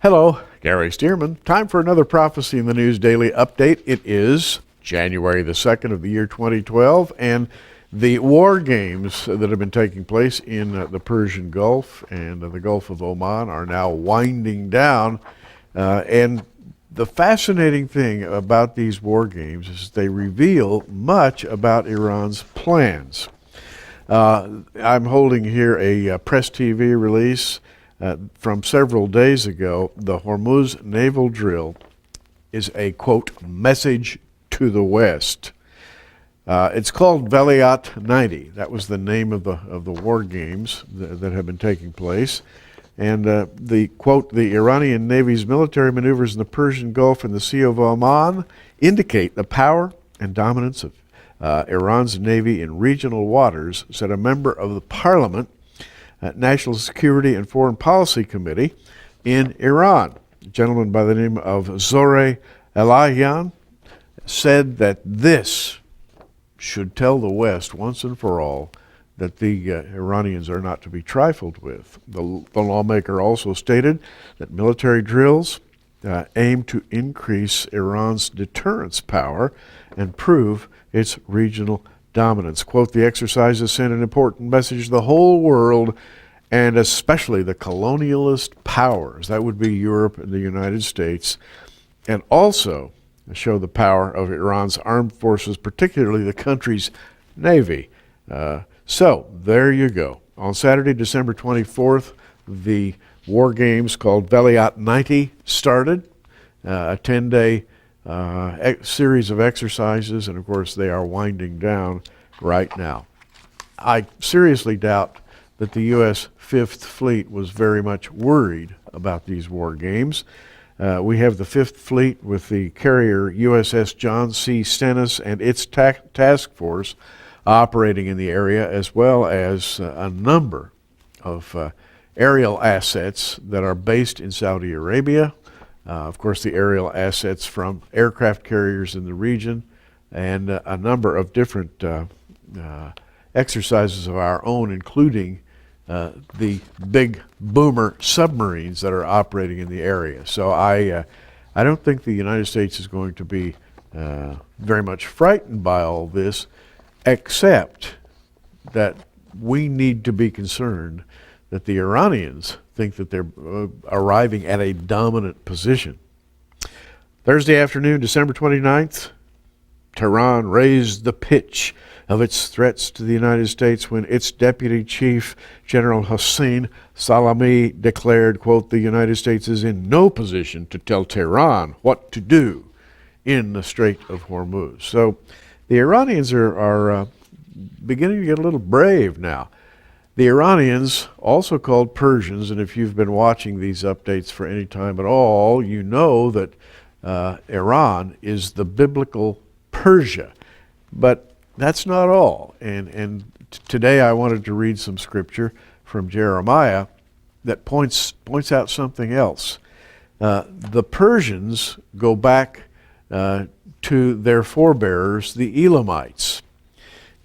Hello, Gary Stearman. Time for another Prophecy in the News Daily Update. It is January the 2nd of the year 2012, and the war games that have been taking place in the Persian Gulf and the Gulf of Oman are now winding down. And the fascinating thing about these war games is they reveal much about Iran's plans. I'm holding here a Press TV release from several days ago. The Hormuz naval drill is a, quote, message to the West. It's called Valiat 90. That was the name of the war games that have been taking place. And the, quote, the Iranian Navy's military maneuvers in the Persian Gulf and the Sea of Oman indicate the power and dominance of Iran's Navy in regional waters, said a member of the Parliament National Security and Foreign Policy Committee in Iran. A gentleman by the name of Zoreh Elahian said that this should tell the West once and for all that the Iranians are not to be trifled with. The lawmaker also stated that military drills aim to increase Iran's deterrence power and prove its regional dominance. Quote, the exercises send an important message to the whole world, and especially the colonialist powers, that would be Europe and the United States, and also show the power of Iran's armed forces, particularly the country's navy. So there you go. On Saturday, December 24th, the war games called Valiat 90 started, a 10-day series of exercises, and of course they are winding down right now. I seriously doubt that the U.S. Fifth Fleet was very much worried about these war games. We have the Fifth Fleet with the carrier USS John C. Stennis and its task force operating in the area, as well as a number of aerial assets that are based in Saudi Arabia. Of course, the aerial assets from aircraft carriers in the region, and a number of different exercises of our own, including the big boomer submarines that are operating in the area. So I don't think the United States is going to be very much frightened by all this, except that we need to be concerned that the Iranians think that they're arriving at a dominant position. Thursday afternoon, December 29th, Tehran raised the pitch of its threats to the United States when its Deputy Chief General Hossein Salami declared, quote, the United States is in no position to tell Tehran what to do in the Strait of Hormuz. So the Iranians are beginning to get a little brave now. The Iranians, also called Persians, and if you've been watching these updates for any time at all, you know that Iran is the biblical Persia. But that's not all. And today I wanted to read some scripture from Jeremiah that points out something else. The Persians go back to their forebears, the Elamites.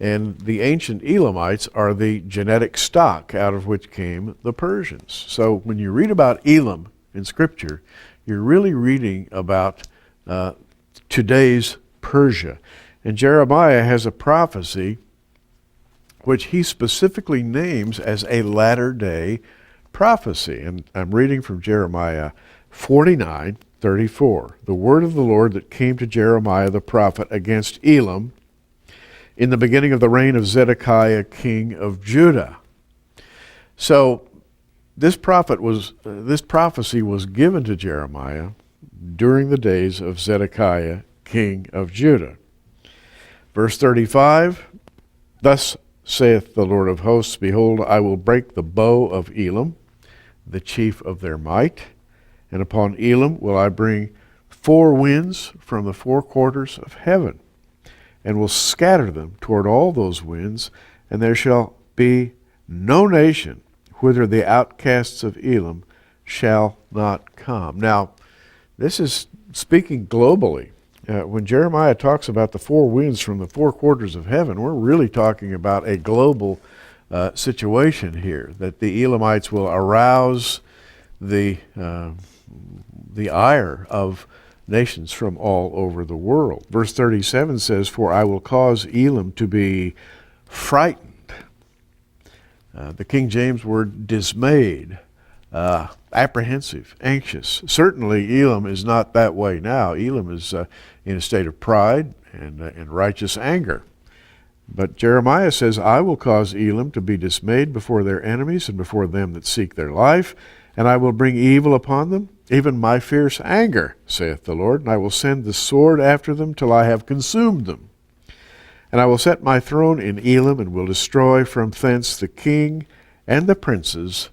And the ancient Elamites are the genetic stock out of which came the Persians. So when you read about Elam in Scripture, you're really reading about today's Persia. And Jeremiah has a prophecy which he specifically names as a latter-day prophecy. And I'm reading from Jeremiah 49:34. The word of the Lord that came to Jeremiah the prophet against Elam in the beginning of the reign of Zedekiah, king of Judah. So this prophecy was given to Jeremiah during the days of Zedekiah, king of Judah. Verse 35, thus saith the Lord of hosts, behold, I will break the bow of Elam, the chief of their might, and upon Elam will I bring four winds from the four quarters of heaven, and will scatter them toward all those winds, and there shall be no nation whither the outcasts of Elam shall not come. Now, this is speaking globally. When Jeremiah talks about the four winds from the four quarters of heaven, we're really talking about a global situation here, that the Elamites will arouse the the ire of nations from all over the world. Verse 37 says, "For I will cause Elam to be frightened." The King James word dismayed, apprehensive, anxious. Certainly Elam is not that way now. Elam is in a state of pride and righteous anger. But Jeremiah says, "I will cause Elam to be dismayed before their enemies and before them that seek their life, and I will bring evil upon them, even my fierce anger, saith the Lord, and I will send the sword after them till I have consumed them. And I will set my throne in Elam, and will destroy from thence the king and the princes,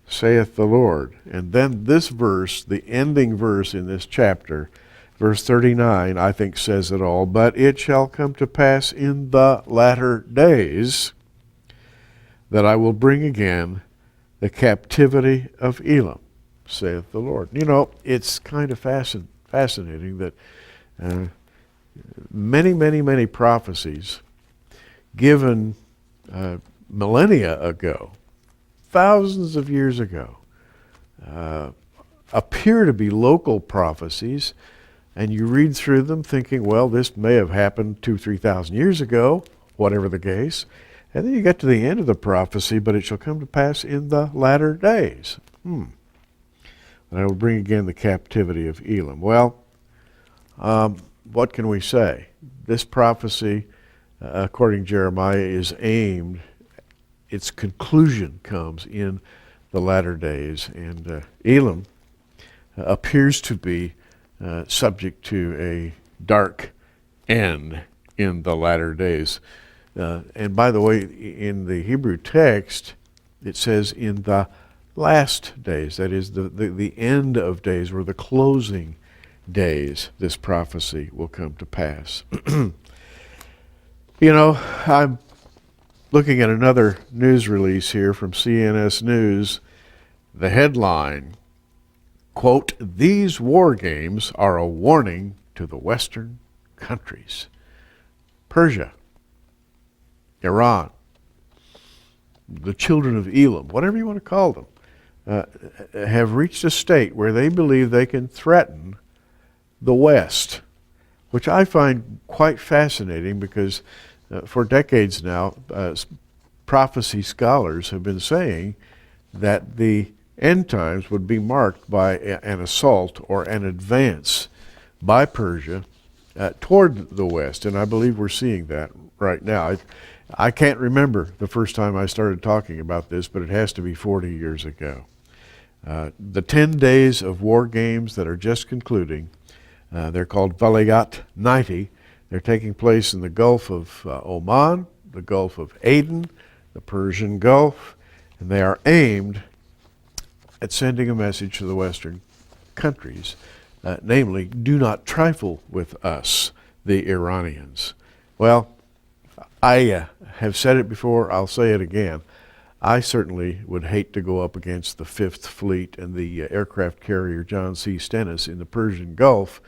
saith the Lord." And then this verse, the ending verse in this chapter, verse 39, I think says it all. "But it shall come to pass in the latter days that I will bring again the captivity of Elam, saith the Lord." You know, it's kind of fascinating that many prophecies given millennia ago, thousands of years ago, appear to be local prophecies, and you read through them thinking, well, this may have happened 2,000-3,000 years ago, whatever the case. And then you get to the end of the prophecy, "But it shall come to pass in the latter days. And I will bring again the captivity of Elam." Well, what can we say? This prophecy, according to Jeremiah, is aimed, its conclusion comes in the latter days. And Elam appears to be subject to a dark end in the latter days. And by the way, in the Hebrew text, it says in the last days, that is the end of days, or the closing days, this prophecy will come to pass. You know, I'm looking at another news release here from CNS News. The headline, quote, "These war games are a warning to the Western countries." Persia, Iran, the children of Elam, whatever you want to call them, have reached a state where they believe they can threaten the West, which I find quite fascinating because for decades now, prophecy scholars have been saying that the end times would be marked by an assault or an advance by Persia toward the West, and I believe we're seeing that right now. I can't remember the first time I started talking about this, but it has to be 40 years ago. The 10 days of war games that are just concluding, they're called Valiat 90. They're taking place in the Gulf of Oman, the Gulf of Aden, the Persian Gulf, and they are aimed at sending a message to the Western countries, namely, do not trifle with us, the Iranians. Well, I have said it before, I'll say it again. I certainly would hate to go up against the Fifth Fleet and the aircraft carrier John C. Stennis in the Persian Gulf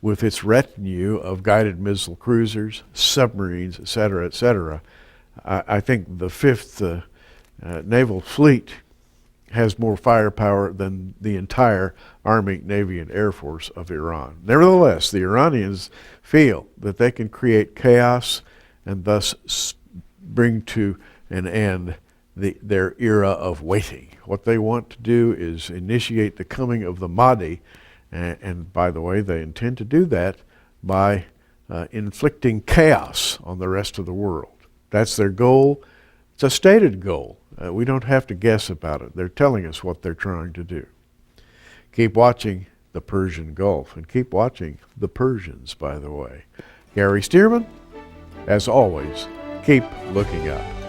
with its retinue of guided missile cruisers, submarines, etc., etc. I think the Fifth Naval Fleet has more firepower than the entire Army, Navy, and Air Force of Iran. Nevertheless, the Iranians feel that they can create chaos and thus bring to an end their era of waiting. What they want to do is initiate the coming of the Mahdi, and by the way, they intend to do that by inflicting chaos on the rest of the world. That's their goal. It's a stated goal. We don't have to guess about it. They're telling us what they're trying to do. Keep watching the Persian Gulf, and keep watching the Persians, by the way. Gary Stearman, as always, keep looking up.